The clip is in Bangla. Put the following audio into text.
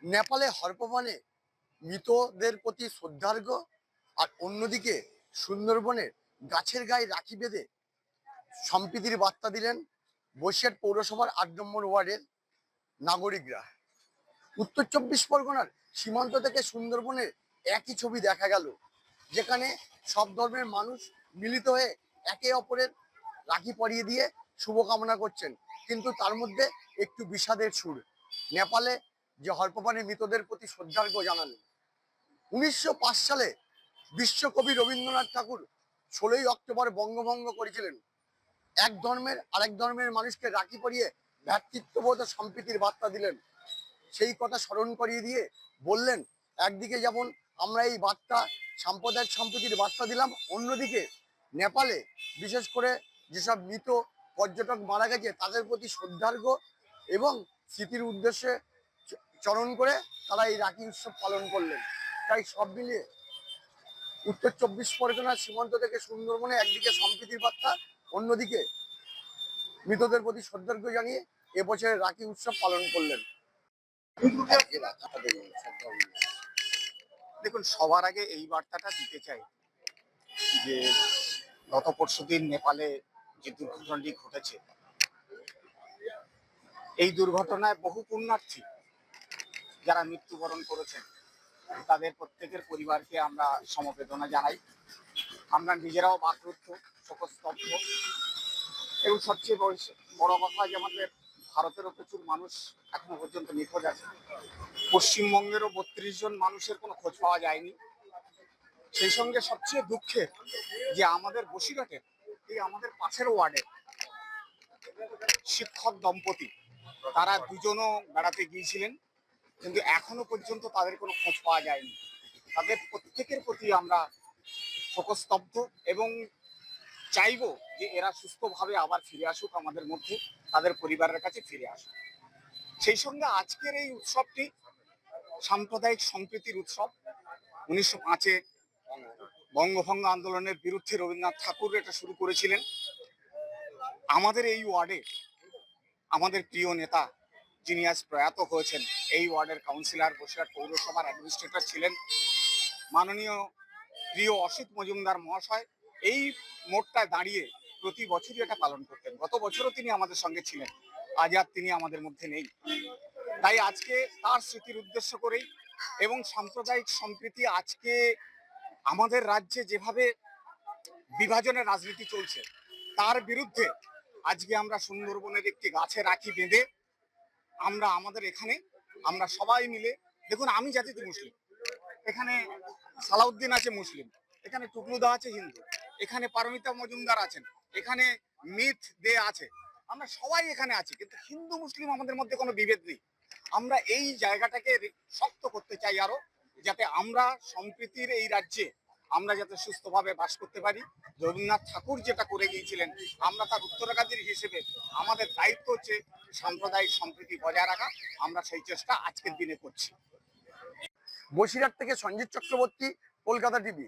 নেপালে হরপ্রমাণে মৃতদের প্রতি শ্রদ্ধার্ঘ, আর অন্যদিকে সুন্দরবনের গাছের গায়ে রাখি বেঁধে সম্প্রীতির বার্তা দিলেন বসিরহাট পৌরসভার ৮ নম্বর ওয়ার্ডের নাগরিকরা। উত্তর ২৪ পরগনার সীমান্ত থেকে সুন্দরবনের একই ছবি দেখা গেল, যেখানে সব ধর্মের মানুষ মিলিত হয়ে একে অপরের রাখি পরিয়ে দিয়ে শুভকামনা করছেন, কিন্তু তার মধ্যে একটু বিষাদের সুর। নেপালে যে হরপ্রমাণে মৃতদের প্রতি শ্রদ্ধার্ঘ্য জানালেন। ১৯০৫ সালে বিশ্বকবি রবীন্দ্রনাথ ঠাকুর ১৬ই অক্টোবর বঙ্গভঙ্গ করেছিলেন। এক ধর্মের আরেক ধর্মের মানুষকে রাখি পরিয়ে ভ্রাতৃত্ববোধ ও সম্প্রীতির বার্তা দিলেন। সেই কথা স্মরণ করিয়ে দিয়ে বললেন, একদিকে যেমন আমরা এই বার্তা সাম্প্রদায়িক সম্প্রীতির বার্তা দিলাম, অন্যদিকে নেপালে বিশেষ করে যেসব মৃত পর্যটক মারা গেছে তাদের প্রতি শ্রদ্ধার্ঘ্য এবং স্মৃতির উদ্দেশ্যে চরণ করে তারা এই রাখি উৎসব পালন করলেন। তাই সব মিলিয়ে উত্তর ২৪ পরগনার সীমান্ত থেকে সুন্দরবনে একদিকে সম্প্রীতির বার্তা, অন্যদিকে মৃতদের প্রতি শ্রদ্ধার্ঘ্য জানিয়ে এবছরের রাখি উৎসব পালন করলেন। দেখুন, সবার আগে এই বার্তাটা দিতে চাই যে গত পরশুদিন নেপালে যে দুর্ঘটনাটি ঘটেছে, এই দুর্ঘটনায় বহু পুণ্যার্থী যারা মৃত্যুবরণ করেছেন তাদের প্রত্যেকের পরিবারকে আমরা সমবেদনা জানাই। আমরা নিজেরাও বাকরুদ্ধ, শোকস্তব্ধ, এবং সবচেয়ে বড় কথা যে আমাদের ভারতেরও প্রচুর মানুষ এখনো পর্যন্ত নিখোঁজ আছে। পশ্চিমবঙ্গেরও ৩২ জন মানুষের কোনো খোঁজ পাওয়া যায়নি। সেই সঙ্গে সবচেয়ে দুঃখের যে আমাদের বসিরহাটের এই আমাদের পাশের ওয়ার্ডের শিক্ষক দম্পতি, তারা দুজনও বেড়াতে গিয়েছিলেন, কিন্তু এখনো পর্যন্ত তাদের কোনো খোঁজ পাওয়া যায়নি। তাদের প্রত্যেকের প্রতি আমরা শোকস্তব্ধ এবং চাইবো যে এরা সুস্থভাবে আবার ফিরে আসুক, আমাদের মধ্যে তাদের পরিবারের কাছে ফিরে আসুক। সেই সঙ্গে আজকের এই উৎসবটি সাম্প্রদায়িক সম্প্রীতির উৎসব। ১৯০৫-এ বঙ্গভঙ্গ আন্দোলনের বিরুদ্ধে রবীন্দ্রনাথ ঠাকুর এটা শুরু করেছিলেন। আমাদের এই ওয়ার্ডে আমাদের প্রিয় নেতা যিনি আজ প্রয়াত হয়েছেন, এই ওয়ার্ডের কাউন্সিলর, বসিরহাট পৌরসভার অ্যাডমিনিস্ট্রেটর ছিলেন মাননীয় প্রিয় অসিত মজুমদার মহাশয়, এই মোড়টায় দাঁড়িয়ে প্রতি বছরই এটা পালন করতেন। গত বছরও তিনি আমাদের সঙ্গে ছিলেন, আজ আর তিনি আমাদের মধ্যে নেই। তাই আজকে তার স্মৃতির উদ্দেশ্য করেই এবং সাম্প্রদায়িক সম্প্রীতি, আজকে আমাদের রাজ্যে যেভাবে বিভাজনের রাজনীতি চলছে তার বিরুদ্ধে আজকে আমরা সুন্দরবনের একটি গাছে রাখি বেঁধে আমরা আমাদের এখানে আমরা সবাই মিলে, দেখুন আমি জাতিতে মুসলিম, এখানে সালাউদ্দিন আছে মুসলিম, এখানে টুকলুদা আছে হিন্দু, এখানে পারমিতা মজুমদার আছেন, এখানে মিথ দে আছে, আমরা সবাই এখানে আছি, কিন্তু হিন্দু মুসলিম আমাদের মধ্যে কোনো বিভেদ নেই। আমরা এই জায়গাটাকে শক্ত করতে চাই আরো, যাতে আমরা সম্প্রীতির এই রাজ্যে আমরা যাতে সুস্থভাবে বাস করতে পারি। রবীন্দ্রনাথ ঠাকুর যেটা করে গিয়েছিলেন, আমরা তার উত্তরাধিকারী হিসেবে আমাদের দায়িত্ব হচ্ছে সাম্প্রদায়িক সম্প্রীতি বজায় রাখা। আমরা সেই চেষ্টা আজকের দিনে করছি। বসিরহাট থেকে সঞ্জিত চক্রবর্তী, কলকাতা টিভি।